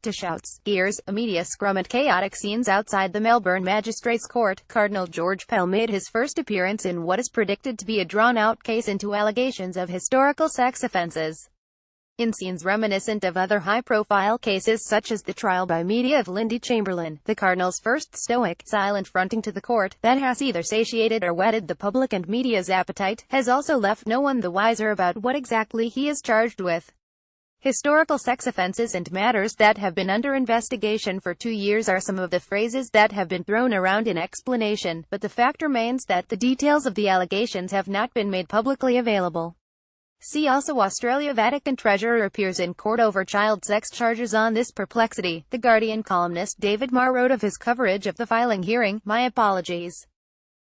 to shouts, gears, a media scrum and chaotic scenes outside the Melbourne Magistrates Court, Cardinal George Pell made his first appearance in what is predicted to be a drawn-out case into allegations of historical sex offences. In scenes reminiscent of other high-profile cases such as the trial by media of Lindy Chamberlain, the Cardinal's first stoic, silent fronting to the court, that has either satiated or whetted the public and media's appetite, has also left no one the wiser about what exactly he is charged with. Historical sex offenses and matters that have been under investigation for 2 years are some of the phrases that have been thrown around in explanation, but the fact remains that the details of the allegations have not been made publicly available. See also Australia Vatican Treasurer appears in court over child sex charges. On this perplexity, The Guardian columnist David Marr wrote of his coverage of the filing hearing, "My apologies.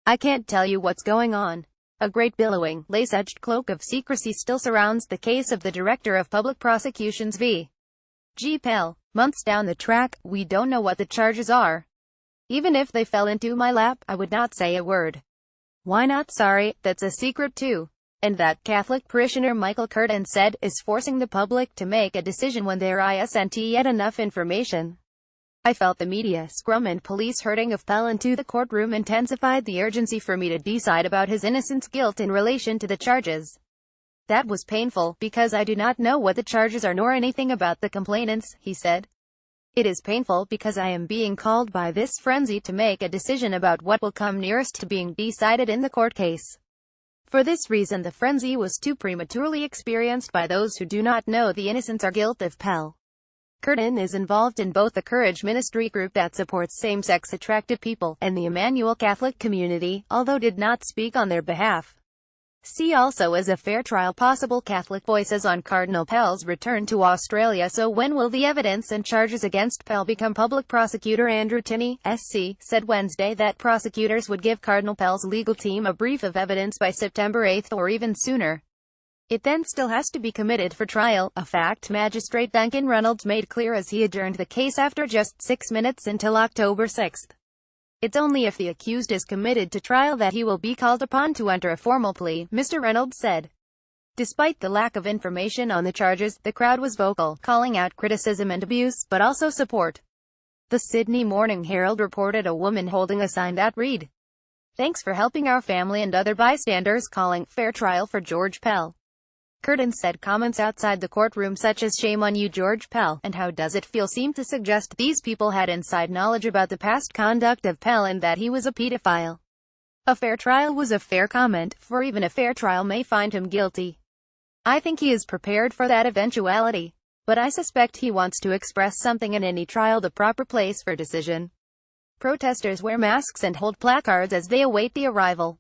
I can't tell you what's going on. A great billowing, lace-edged cloak of secrecy still surrounds the case of the Director of Public Prosecutions v. G. Pell. Months down the track, we don't know what the charges are. Even if they fell into my lap, I would not say a word. Why not? Sorry, that's a secret too." And that Catholic parishioner Michael Curtin said, is forcing the public to make a decision when there isn't yet enough information. "I felt the media scrum and police herding of Pell into the courtroom intensified the urgency for me to decide about his innocence guilt in relation to the charges. That was painful, because I do not know what the charges are nor anything about the complainants," he said. "It is painful because I am being called by this frenzy to make a decision about what will come nearest to being decided in the court case. For this reason the frenzy was too prematurely experienced by those who do not know the innocence or guilt of Pell." Curtin is involved in both the Courage Ministry group that supports same-sex attracted people, and the Emmanuel Catholic community, although did not speak on their behalf. See also as a fair trial. Possible Catholic voices on Cardinal Pell's return to Australia. So when will the evidence and charges against Pell become public? Prosecutor Andrew Tinney, SC, said Wednesday that prosecutors would give Cardinal Pell's legal team a brief of evidence by September 8 or even sooner. It then still has to be committed for trial, a fact Magistrate Duncan Reynolds made clear as he adjourned the case after just 6 minutes until October 6. "It's only if the accused is committed to trial that he will be called upon to enter a formal plea," Mr. Reynolds said. Despite the lack of information on the charges, the crowd was vocal, calling out criticism and abuse, but also support. The Sydney Morning Herald reported a woman holding a sign that read, "Thanks for helping our family," and other bystanders calling, "Fair trial for George Pell." Curtin said comments outside the courtroom such as "Shame on you, George Pell," and "How does it feel?" seemed to suggest these people had inside knowledge about the past conduct of Pell and that he was a pedophile. A fair trial was a fair comment, for even a fair trial may find him guilty. I think he is prepared for that eventuality. But I suspect he wants to express something in any trial, the proper place for decision. Protesters wear masks and hold placards as they await the arrival.